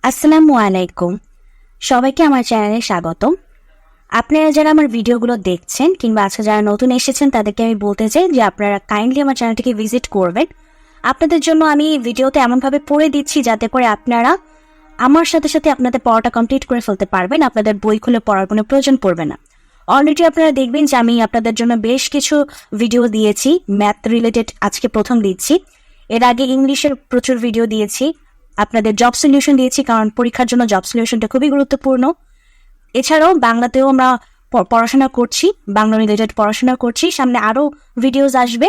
আসসালামু আলাইকুম। সবাইকে আমার চ্যানেলে স্বাগতম। আপনারা যারা আমার ভিডিওগুলো দেখছেন কিংবা আজকে যারা নতুন এসেছেন তাদেরকে আমি বলতে চাই যে আপনারা কাইন্ডলি আমার চ্যানেলটিকে ভিজিট করবেন। আপনাদের জন্য আমি ভিডিওতে এমনভাবে পড়ে দিচ্ছি যাতে করে আপনারা আমার সাথে সাথে আপনাদের পড়াটা কমপ্লিট করে ফেলতে পারবেন, আপনাদের বই খুলে পড়ার কোনো প্রয়োজন পড়বে না। অলরেডি আপনারা দেখবেন যে আমি আপনাদের জন্য বেশ কিছু ভিডিও দিয়েছি, ম্যাথ রিলেটেড আজকে প্রথম দিচ্ছি। এর আগে ইংলিশের প্রচুর ভিডিও দিয়েছি, আপনাদের জব সলিউশন দিয়েছি, কারণ পরীক্ষার জন্য জব সলিউশনটা খুবই গুরুত্বপূর্ণ। এছাড়াও বাংলাতেও আমরা পড়াশোনা করছি, বাংলা রিলেটেড পড়াশোনা করছি, সামনে আরও ভিডিওস আসবে।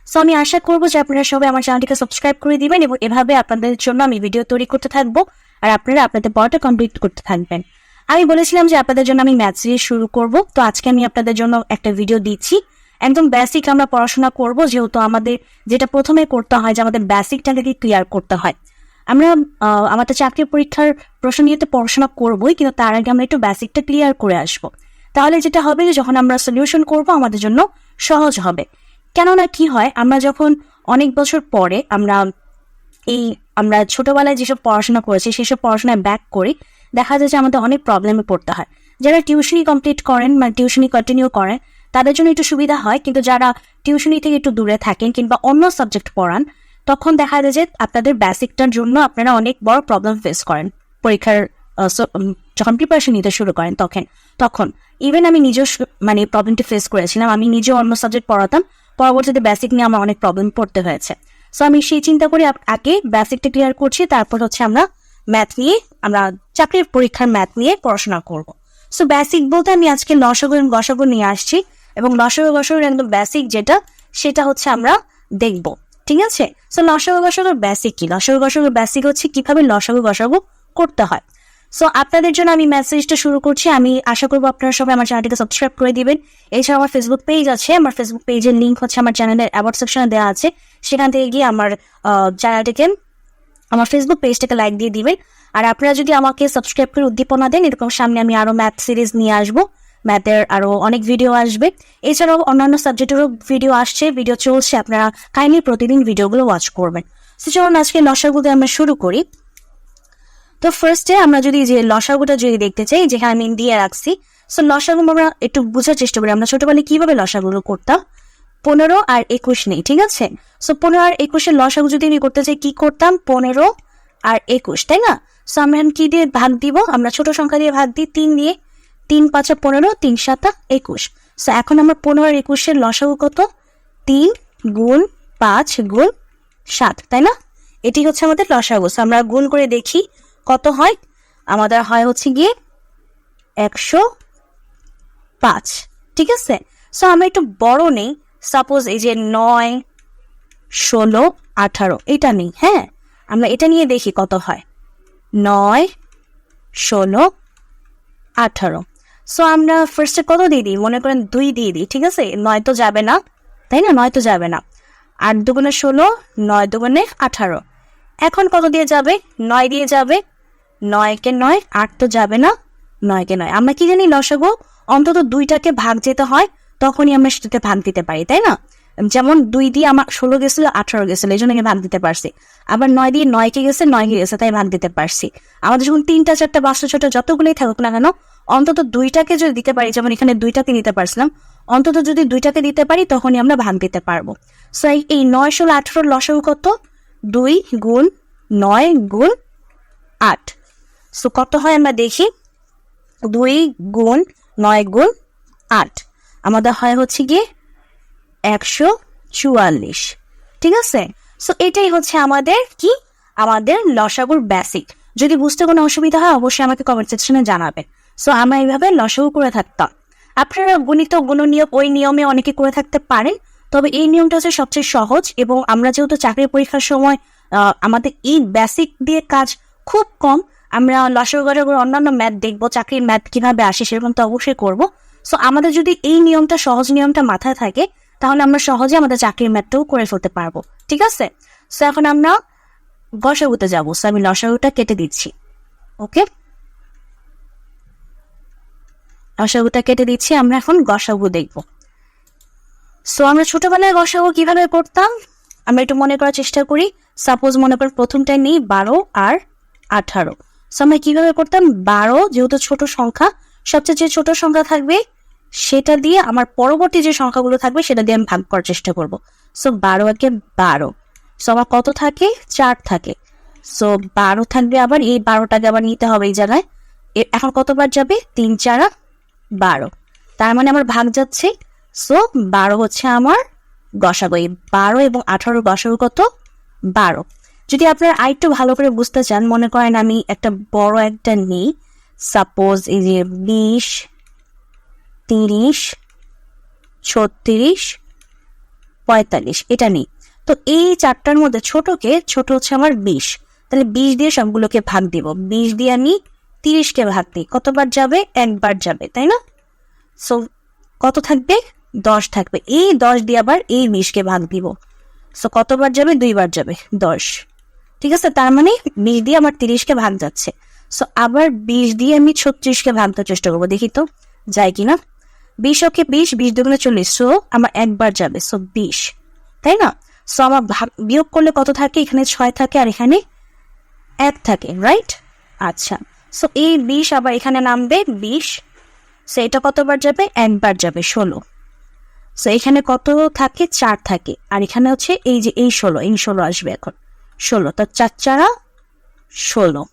সো আমি আশা করবো যে আপনারা সবাই আমার চ্যানেলটিকে সাবস্ক্রাইব করে দিবেন এবং এভাবে আপনাদের জন্য আমি ভিডিও তৈরি করতে থাকবো আর আপনারা আপনাদের পড়াটা কমপ্লিট করতে থাকবেন। আমি বলেছিলাম যে আপনাদের জন্য আমি ম্যাথ সিরিজ শুরু করব, তো আজকে আমি আপনাদের জন্য একটা ভিডিও দিচ্ছি। একদম বেসিক আমরা পড়াশোনা করব, যেহেতু আমাদের যেটা প্রথমে করতে হয় যে আমাদের বেসিকটাকে ক্লিয়ার করতে হয়। আমরা আমাদের চাকরির পরীক্ষার প্রশ্ন নিয়ে তো পড়াশোনা করবোই, কিন্তু তার আগে আমরা একটু বেসিকটা ক্লিয়ার করে আসবো। তাহলে যেটা হবে যে যখন আমরা সলিউশন করব আমাদের জন্য সহজ হবে। কেননা কি হয়, আমরা যখন অনেক বছর পরে আমরা ছোটবেলায় যেসব পড়াশোনা করেছি সেসব পড়াশোনায় ব্যাক করি, দেখা যায় যে আমাদের অনেক প্রবলেমে পড়তে হয়। যারা টিউশনি কমপ্লিট করেন মানে টিউশনি কন্টিনিউ করেন তাদের জন্য একটু সুবিধা হয়, কিন্তু যারা টিউশনি থেকে একটু দূরে থাকেন কিংবা অন্য সাবজেক্ট পড়ান তখন দেখা যায় যে আপনাদের বেসিকটার জন্য আপনারা অনেক বড় প্রবলেম ফেস করেন পরীক্ষার যখন প্রিপারেশন নিতে শুরু করেন। তখন ইভেন আমি নিজেও মানে প্রবলেমটি ফেস করেছিলাম। আমি নিজেও অন্য সাবজেক্ট পড়াতাম, পরবর্তীতে বেসিক নিয়ে আমার অনেক প্রবলেম পড়তে হয়েছে। সো আমি সেই চিন্তা করে আগে বেসিকটা ক্লিয়ার করছি, তারপর হচ্ছে আমরা চাকরির পরীক্ষার ম্যাথ নিয়ে পড়াশোনা করব। সো বেসিক বলতে আমি আজকে লসাগু এবং গসাগু নিয়ে আসছি, এবং লসাগু গসাগুর একদম বেসিক সেটা হচ্ছে আমরা দেখব, ঠিক আছে? সো লসাগু গসাগুর বেসিক কি? লসাগু গসাগুর বেসিক হচ্ছে কিভাবে লসাগু গসাগু করতে হয়। সো আপনাদের জন্য আমি মেসেজটা শুরু করছি। আমি আশা করবো আপনারা সবাই আমার চ্যানেলটিকে সাবস্ক্রাইব করে দিবেন। এছাড়া আমার ফেসবুক পেজ আছে, আমার ফেসবুক পেজের লিঙ্ক হচ্ছে আমার চ্যানেলের অ্যাবাউট সেকশনে দেওয়া আছে, সেখান থেকে গিয়ে আমার ফেসবুক পেজটাকে লাইক দিয়ে দিবেন। আর আপনারা যদি আমাকে সাবস্ক্রাইব করে উদ্দীপনা দেন, এরকম সামনে আমি আরো ম্যাথ সিরিজ নিয়ে আসবো, ম্যাথের আরো অনেক ভিডিও আসবে। এছাড়াও অন্যান্য সাবজেক্টেরও ভিডিও আসছে, ভিডিও চলছে, আপনারা কাইন্ডলি প্রতিদিন ভিডিওগুলো ওয়াচ করবেন। সো চলুন আজকে লসাগুতে আমরা শুরু করি। তো ফার্স্টে আমরা যদি যে লসাগুটা যদি দেখতে চাই, যেখানে আমি দিয়ে রাখছি, সো লসাগু আমরা একটু বোঝার চেষ্টা করি আমরা ছোটবেলায় কিভাবে লসাগুলো করতাম। 15 আর 21 নেই, ঠিক আছে? সো 15 আর 21 লসাগু যদি আমি করতে চাই, কি করতাম? 15 আর 21, তাই না? সো আমরা কি দিয়ে ভাগ দিব? আমরা ছোট সংখ্যা দিয়ে ভাগ দিই, 3 দিয়ে। 3 5 15, 3 7 21। সো এখন আমরা 15 আর 21 লসাগু কত? 3 গুণ 5 গুণ 7, তাই না? এটি হচ্ছে আমাদের লসাগু। সো আমরা গুণ করে দেখি কত হয়। আমাদের হয় হচ্ছে গিয়ে 105, ঠিক আছে? সো আমরা একটু বড় নেই, সাপোজ এই যে 9 16 18 এটা নেই, হ্যাঁ? আমরা এটা নিয়ে দেখি কত হয়। 9 16 18। সো আমরা ফার্স্টে কত দিয়ে দিই? মনে করেন 2 দিয়ে দিই, ঠিক আছে? 9 তো যাবে না, তাই না? 9 তো যাবে না। 8 দুগুণে 16, 9 দুগুণে 18। এখন কত দিয়ে যাবে? 9 দিয়ে যাবে। 9 কে 9, 8 তো যাবে না, 9 কে 9। আমরা কি জানি লসাগু অন্তত 2টাকে ভাগ যেতে হয়, তখনই আমরা সেটাতে ভাগ দিতে পারি, তাই না? যেমন 2 দিয়ে আমার 16 গেছিল, 18 গেছিল, এই জন্য ভাগ দিতে পারছি। আবার 9 দিয়ে 9 কে গেছে, 9 কে গেছে, তাই ভাগ দিতে পারছি। আমাদের যখন 3টা 4টা 5টা 6টা যতগুলোই থাকুক না কেন, অন্তত 2টাকে যদি দিতে পারি, যেমন এখানে 2টাকে দিতে পারছিলাম, অন্তত যদি 2টাকে দিতে পারি তখনই আমরা ভাগ দিতে পারবো। সো এই 9 16 18 লসাগু কত? 2 গুণ 9 গুণ 8। সো কত হয় আমরা দেখি। 2 গুণ 9 গুণ 8 আমাদের হয় হচ্ছে গিয়ে 144, ঠিক আছে? সো এটাই হচ্ছে আমাদের লসাগুর বেসিক। যদি বুঝতে কোনো অসুবিধা হয় অবশ্যই আমাকে কমেন্ট সেকশনে জানাবেন। সো আমরা এইভাবে লসাগু করে থাকতাম। আপনারা গণিত গুণনীয়ক ওই নিয়মে অনেকে করে থাকতে পারেন, তবে এই নিয়মটা হচ্ছে সবচেয়ে সহজ, এবং আমরা যেহেতু চাকরির পরীক্ষার সময় আমাদের এই বেসিক দিয়ে কাজ খুব কম, আমরা লসাগু গসাগুর অন্যান্য ম্যাথ দেখবো, চাকরির ম্যাথ কিভাবে আসে সেরকম তো অবশ্যই করবো। সো আমাদের যদি এই নিয়মটা, সহজ নিয়মটা মাথায় থাকে, তাহলে আমরা সহজে আমাদের চাকরির ম্যাথটাও করে ফেলতে পারবো, ঠিক আছে? সো এখন আমরা গসাগুতে যাবো। সো আমি লসাগুটা কেটে দিচ্ছি, ওকে? লসাগুটা কেটে দিচ্ছি, আমরা এখন গসাগু দেখবো। সো আমরা ছোটবেলায় গসাগু কিভাবে করতাম আমরা একটু মনে করার চেষ্টা করি। সাপোজ মনে করেন প্রথমটাই নেই 12 আর 18। সো আমরা কিভাবে করতাম, 12 যেহেতু ছোট সংখ্যা, সবচেয়ে যে ছোট সংখ্যা থাকবে সেটা দিয়ে আমার পরবর্তী যে সংখ্যাগুলো থাকবে সেটা দিয়ে আমি ভাগ করার চেষ্টা করব। সো 12 একে 12, সো আমার কত থাকে, 4 থাকে। সো 12 থাকবে, আবার এই 12টাকে আবার নিতে হবে এই জায়গায়। এখন কতবার যাবে, 3 4 12, তার মানে আমার ভাগ যাচ্ছে। সো 12 হচ্ছে আমার গসাগু। 12 এবং 18 গসাগু কত, 12। যদি আপনারা আরেকটু ভালো করে বুঝতে চান, মনে করেন আমি একটা বড় একটা নিই, সাপোজ এই যে 20 30 36 45 এটা নেই। তো এই চারটার মধ্যে ছোট হচ্ছে আমার 20, তাহলে 20 দিয়ে সবগুলোকে ভাগ দিব। 20 দিয়ে আমি 30কে ভাগ দিই, কতবার যাবে, একবার যাবে, তাই না? সো কত থাকবে, 10 থাকবে। এই 10 দিয়ে আবার এই 20কে ভাগ দিব। সো কতবার যাবে, 2বার যাবে, 10। ঠিক আছে, তার মানে 20 দিয়ে আমার 30কে ভাগ যাচ্ছে। সো আবার 20 দিয়ে আমি 36কে ভাগ দেওয়ার চেষ্টা করবো, দেখি তো যায় কিনা। 20 ওকে 20, 20 দুগুণে 40, সো আমার একবার যাবে, সো 20, তাই না? সো আমার বিয়োগ করলে কত থাকে, এখানে 6 থাকে আর এখানে 1 থাকে, রাইট? আচ্ছা, সো এই 20 আবার এখানে নামবে 20, সো এটা কতবার যাবে, একবার যাবে, 16। সো এখানে কত থাকে, 4 থাকে, আর এখানে হচ্ছে এই যে এই 16 আসবে এখন, 16, তো 4 4 16।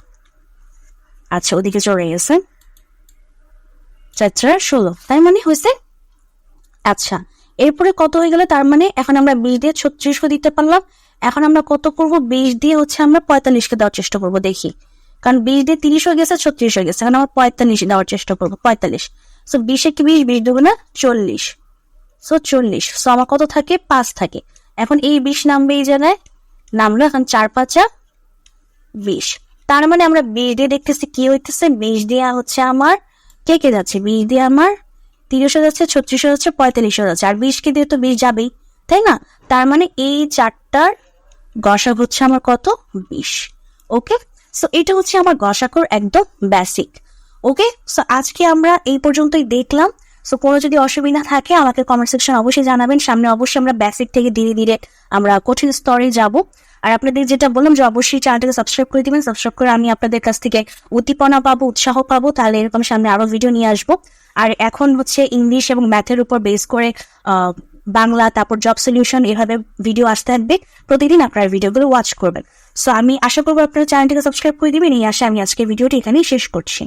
আচ্ছা, ওদিকে চলে গেছে, 4 4 16, তাই মানে হয়েছে। আচ্ছা, এরপরে কত হয়ে গেল, তার মানে এখন আমরা 20 দিয়ে 36 দিতে পারলাম। এখন আমরা কত করব, 20 দিয়ে হচ্ছে আমরা 45কে দেওয়ার চেষ্টা করব, দেখি। কারণ 20 দিয়ে 30 হয়ে গেছে, 36 হয়ে গেছে, এখন আমরা 45 দেওয়ার চেষ্টা করবো, 45। সো 20 একে 20, 20 দুগুণে 40, সো 40। সো আমার কত থাকে, 5 থাকে। এখন এই 20 নামবে এই জায়গায়, নামলো। এখন 4 5 20, তার মানে আমরা 20 দিয়ে দেখতেছি কি হইতেছে, 20 দিয়ে হচ্ছে আমার কে যাচ্ছে, 20 দিয়ে আমার 30 যাচ্ছে, 36 যাচ্ছে, 45 যাচ্ছে, আর 20কে দিয়ে তো 20 যাবেই, তাই না? তার মানে এই চারটার গসাগু হচ্ছে আমার কত, 20। ওকে, সো এটা হচ্ছে আমার গসাগুর একদম বেসিক। ওকে, সো আজকে আমরা এই পর্যন্তই দেখলাম। সো কোনো যদি অসুবিধা থাকে আমাকে কমেন্ট সেকশন অবশ্যই জানাবেন। সামনে অবশ্যই আমরা বেসিক থেকে ধীরে ধীরে আমরা কঠিন স্তরে যাব। আর আপনাদের যেটা বললাম যে অবশ্যই চ্যানেলটাকে সাবস্ক্রাইব করে দিবেন। সাবস্ক্রাইব করে আমি আপনাদের কাছ থেকে উদ্দীপনা পাবো, উৎসাহ পাবো, তাহলে এরকম সামনে আরো ভিডিও নিয়ে আসবো। আর এখন হচ্ছে ইংলিশ এবং ম্যাথের উপর বেস করে বাংলা, তারপর জব সলিউশন, এভাবে ভিডিও আসতে থাকবে। প্রতিদিন আপনারা ভিডিওগুলো ওয়াচ করবেন। সো আমি আশা করবো আপনারা চ্যানেলটিকে সাবস্ক্রাইব করে দিবেন। এই আশা আমি আজকে ভিডিওটি এখানেই শেষ করছি।